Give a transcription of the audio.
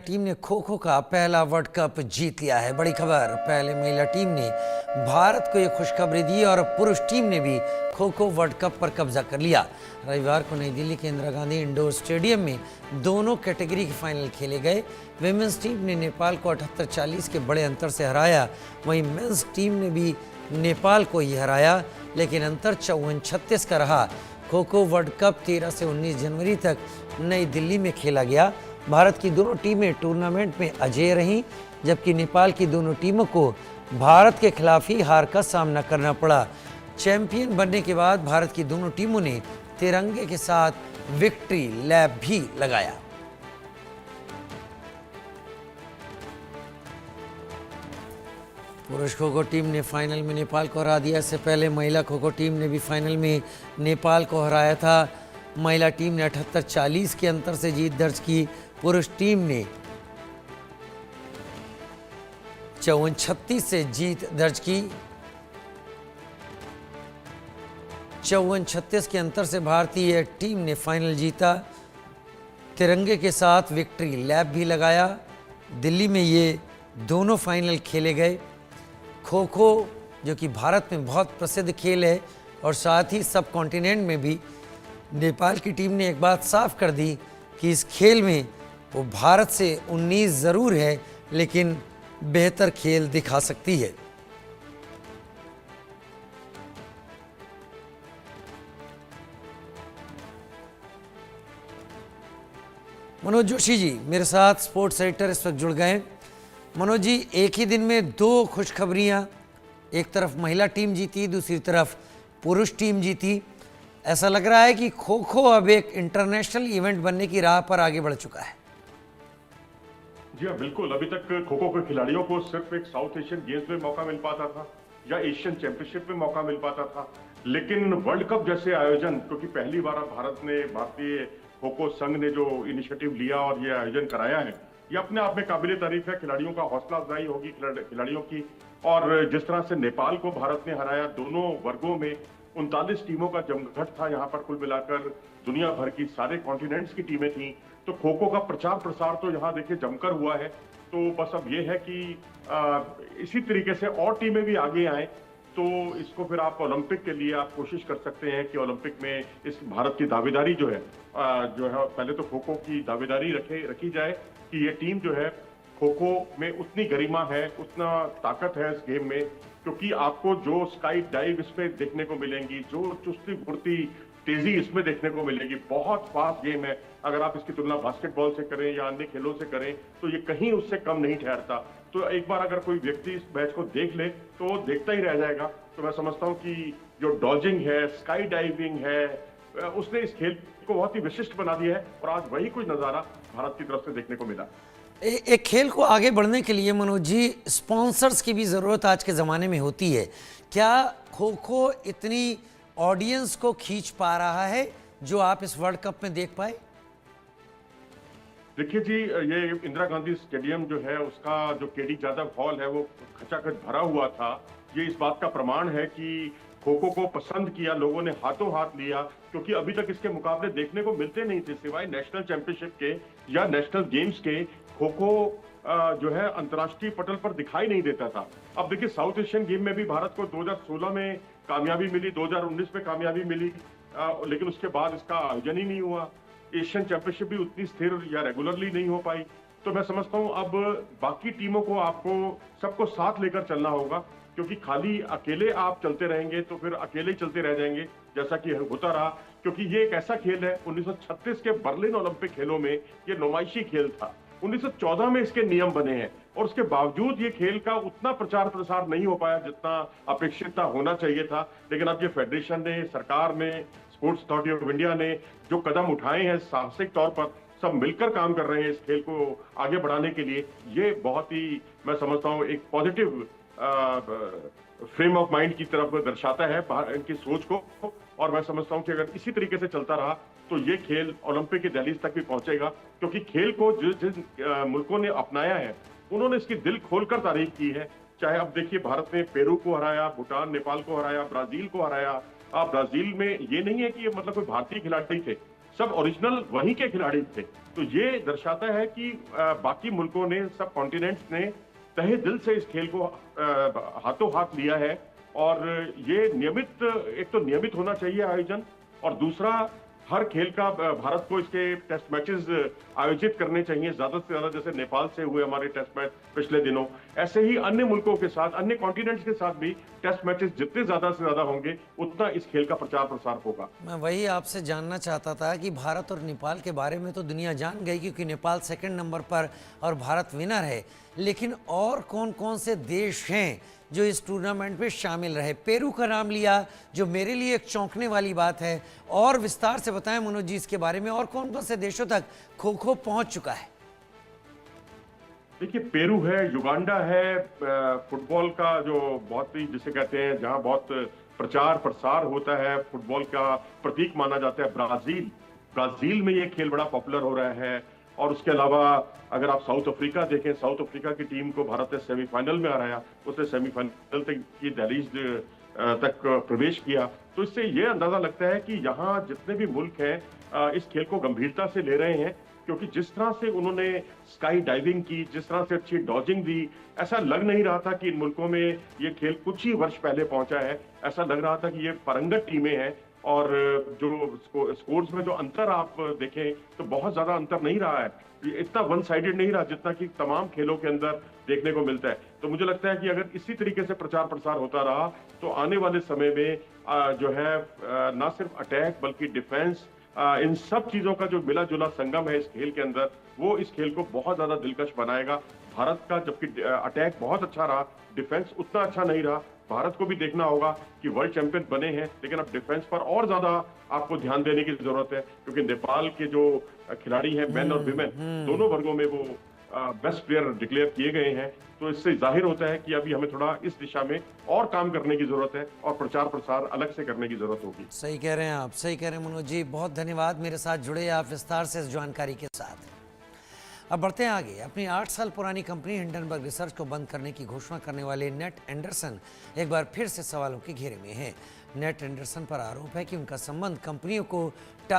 Team ने खो खो का पहला वर्ल्ड कप जीत लिया है। बड़ी खबर, पहले महिला टीम ने भारत को ये खुशखबरी दी और पुरुष टीम ने भी खो खो वर्ल्ड कप पर कब्जा कर लिया। रविवार को नई दिल्ली के इंदिरा गांधी इंडोर स्टेडियम में दोनों कैटेगरी के फाइनल खेले गए। विमेंस टीम ने नेपाल को 78-40 के बड़े अंतर से हराया। वहीं मेंस टीम ने भी नेपाल को ही हराया, लेकिन अंतर 54-36 का रहा। खो खो वर्ल्ड कप 13 से 19 जनवरी तक नई दिल्ली में खेला गया। भारत की दोनों टीमें टूर्नामेंट में अजेय रहीं, जबकि नेपाल की दोनों टीमों को भारत के खिलाफ ही हार का सामना करना पड़ा। चैंपियन बनने के बाद भारत की दोनों टीमों ने तिरंगे के साथ विक्ट्री लैप भी लगाया। पुरुष खो खो टीम ने फाइनल में नेपाल को हरा दिया। इससे पहले महिला खो खो टीम ने भी फाइनल में नेपाल को हराया था। महिला टीम ने 78-40 के अंतर से जीत दर्ज की। पुरुष टीम ने 54-36 से जीत दर्ज की। 54-36 के अंतर से भारतीय टीम ने फाइनल जीता। तिरंगे के साथ विक्ट्री लैप भी लगाया। दिल्ली में ये दोनों फाइनल खेले गए। खो खो, जो कि भारत में बहुत प्रसिद्ध खेल है, और साथ ही सब कॉन्टिनेंट में भी नेपाल की टीम ने एक बात साफ कर दी कि इस खेल में वो भारत से 19 ज़रूर है, लेकिन बेहतर खेल दिखा सकती है। मनोज जोशी जी मेरे साथ स्पोर्ट्स एडिटर इस वक्त जुड़ गए। मनोज जी, एक ही दिन में दो खुशखबरियां, एक तरफ महिला टीम जीती, दूसरी तरफ पुरुष टीम जीती। ऐसा लग रहा है कि खो खो अब एक इंटरनेशनल इवेंट बनने की राह पर आगे बढ़ चुका है। जी हाँ, बिल्कुल। अभी तक खो खो के खिलाड़ियों को सिर्फ एक साउथ एशियन गेम्स में मौका मिल पाता था या एशियन चैंपियनशिप में मौका मिल पाता था, लेकिन वर्ल्ड कप जैसे आयोजन, क्योंकि पहली बार भारतीय खो खो संघ ने जो इनिशिएटिव लिया और ये आयोजन कराया है, ये अपने आप में काबिले तारीफ है। खिलाड़ियों का हौसला अफजाई होगी खिलाड़ियों की। और जिस तरह से नेपाल को भारत ने हराया, दोनों वर्गों में 39 टीमों का जमघट था। यहाँ पर कुल मिलाकर दुनिया भर की सारे कॉन्टिनेंट्स की टीमें थीं। तो खो खो का प्रचार प्रसार तो यहाँ देखिए जमकर हुआ है। तो बस अब ये है कि इसी तरीके से और टीमें भी आगे आए, तो इसको फिर आप ओलंपिक के लिए आप कोशिश कर सकते हैं कि ओलंपिक में इस भारत की दावेदारी जो है पहले तो खो खो की दावेदारी रखी जाए कि ये टीम जो है खो खो में उतनी गरिमा है, उतना ताकत है इस गेम में, क्योंकि आपको जो स्काई डाइव इसमें देखने को मिलेंगी, जो चुस्ती फुर्ती तेजी इसमें देखने को मिलेगी, बहुत फास्ट गेम है। अगर आप इसकी तुलना बास्केटबॉल से करें या अन्य खेलों से करें तो ये कहीं उससे कम नहीं ठहरता। तो एक बार अगर कोई व्यक्ति इस मैच को देख ले तो वो देखता ही रह जाएगा। तो मैं समझता हूँ कि जो डॉजिंग है, स्काई डाइविंग है, उसने इस खेल को बहुत ही विशिष्ट बना दिया है, और आज वही कुछ नजारा भारत की तरफ से देखने को मिला। एक खेल को आगे बढ़ने के लिए मनोज जी, स्पॉन्सर्स की भी ज़रूरत आज के ज़माने में होती है। क्या खो खो इतनी ऑडियंस को खींच पा रहा है जो आप इस वर्ल्ड कप में देख पाए? देखिए जी, ये इंदिरा गांधी स्टेडियम जो है, उसका जो केडी जादव हॉल है, वो खचाखच भरा हुआ था। ये इस बात का प्रमाण है कि खो खो को पसंद किया, लोगों ने हाथों हाथ लिया, क्योंकि अभी तक इसके मुकाबले देखने को मिलते नहीं थे, सिवाय नेशनल चैंपियनशिप के या नेशनल गेम्स के। खो खो जो है अंतर्राष्ट्रीय पटल पर दिखाई नहीं देता था। अब देखिए, साउथ एशियन गेम में भी भारत को 2016 में कामयाबी मिली, 2019 में कामयाबी मिली, लेकिन उसके बाद इसका आयोजन ही नहीं हुआ। एशियन चैंपियनशिप भी उतनी स्थिर या रेगुलरली नहीं हो पाई। तो मैं समझता हूं अब बाकी टीमों को आपको सबको साथ लेकर चलना होगा, क्योंकि खाली अकेले आप चलते रहेंगे तो फिर अकेले ही चलते रह जाएंगे, जैसा कि होता रहा। क्योंकि ये एक ऐसा खेल है, 1936 के बर्लिन ओलंपिक खेलों में ये नुमाइशी खेल था। 1914 में इसके नियम बने हैं, और उसके बावजूद ये खेल का उतना प्रचार प्रसार नहीं हो पाया जितना अपेक्षित होना चाहिए था। लेकिन अब ये फेडरेशन ने, सरकार ने, स्पोर्ट्स अथॉरिटी ऑफ इंडिया ने जो कदम उठाए हैं साहसिक तौर पर, सब मिलकर काम कर रहे हैं इस खेल को आगे बढ़ाने के लिए। ये बहुत ही, मैं समझता हूँ, एक पॉजिटिव फ्रेम ऑफ माइंड की तरफ दर्शाता है इनकी सोच को। और मैं समझता हूँ कि अगर इसी तरीके से चलता रहा तो ये खेल ओलंपिक की दहलीज तक भी पहुंचेगा, क्योंकि खेल को जिस मुल्कों ने अपनाया है उन्होंने इसकी दिल खोलकर तारीफ की है। चाहे अब देखिए, भारत ने पेरू को हराया, भूटान नेपाल को हराया, ब्राजील को हराया। ब्राजील में ये नहीं है कि ये मतलब कोई भारतीय खिलाड़ी थे, सब ओरिजिनल वहीं के खिलाड़ी थे। तो ये दर्शाता है कि बाकी मुल्कों ने, सब कॉन्टिनेंट्स ने तहे दिल से इस खेल को हाथों हाथ लिया है। और ये नियमित, एक तो नियमित होना चाहिए आयोजन, और दूसरा हर खेल का भारत को इसके टेस्ट मैचेस आयोजित करने चाहिए ज्यादा से ज्यादा, जैसे नेपाल से हुए हमारे टेस्ट मैच पिछले दिनों। ऐसे ही अन्य मुल्कों के साथ, अन्य कॉन्टिनेंट्स के साथ भी टेस्ट मैचेस जितने ज्यादा से ज्यादा होंगे, उतना इस खेल का प्रचार प्रसार होगा। मैं वही आपसे जानना चाहता था कि भारत और नेपाल के बारे में तो दुनिया जान गई, क्योंकि नेपाल सेकंड नंबर पर और भारत विनर है। लेकिन और कौन कौन से देश हैं जो इस टूर्नामेंट में शामिल रहे? पेरू का नाम लिया, जो मेरे लिए एक चौंकने वाली बात है। और विस्तार से बताएं मनोज जी इसके बारे में, और कौन कौन से देशों तक खो खो पहुंच चुका है? देखिए, पेरू है, युगांडा है, फुटबॉल का जो बहुत ही, जिसे कहते हैं, जहां बहुत प्रचार प्रसार होता है, फुटबॉल का प्रतीक माना जाता है, ब्राजील। ब्राजील में ये खेल बड़ा पॉपुलर हो रहा है। और उसके अलावा अगर आप साउथ अफ्रीका देखें, साउथ अफ्रीका की टीम को भारत ने सेमीफाइनल में हराया, उसने सेमीफाइनल तक की दहलीज तक प्रवेश किया। तो इससे ये अंदाजा लगता है कि यहाँ जितने भी मुल्क हैं इस खेल को गंभीरता से ले रहे हैं, क्योंकि जिस तरह से उन्होंने स्काई डाइविंग की, जिस तरह से अच्छी डॉजिंग दी, ऐसा लग नहीं रहा था कि इन मुल्कों में ये खेल कुछ ही वर्ष पहले पहुंचा है। ऐसा लग रहा था कि ये पारंगत टीमें हैं। और जो स्कोर्स में जो अंतर आप देखें तो बहुत ज्यादा अंतर नहीं रहा है, ये इतना वन साइडेड नहीं रहा जितना कि तमाम खेलों के अंदर देखने को मिलता है। तो मुझे लगता है कि अगर इसी तरीके से प्रचार प्रसार होता रहा तो आने वाले समय में जो है ना सिर्फ अटैक बल्कि डिफेंस, इन सब चीजों का जो मिला जुला संगम है इस खेल के अंदर, वो इस खेल को बहुत ज्यादा दिलकश बनाएगा। भारत का जबकि अटैक बहुत अच्छा रहा, डिफेंस उतना अच्छा नहीं रहा। भारत को भी देखना होगा कि वर्ल्ड चैंपियन बने हैं, लेकिन अब डिफेंस पर और ज्यादा आपको ध्यान देने की जरूरत है, क्योंकि नेपाल के जो खिलाड़ी हैं, मेन और विमेन दोनों वर्गों में, वो बेस्ट प्लेयर डिक्लेयर किए गए हैं। तो इससे जाहिर होता है कि अभी हमें थोड़ा इस दिशा में और काम करने की जरूरत है, और प्रचार प्रसार अलग से करने की जरूरत होगी। सही कह रहे हैं आप, सही कह रहे हैं मनोज जी। बहुत धन्यवाद, मेरे साथ जुड़े आप विस्तार से इस जानकारी के साथ। अब बढ़ते हैं आगे। अपनी 8 साल पुरानी कंपनी हिंडनबर्ग रिसर्च को बंद करने की घोषणा करने वाले नेट एंडरसन एक बार फिर से सवालों के घेरे में हैं। नेट एंडरसन पर आरोप है कि उनका संबंध कंपनियों को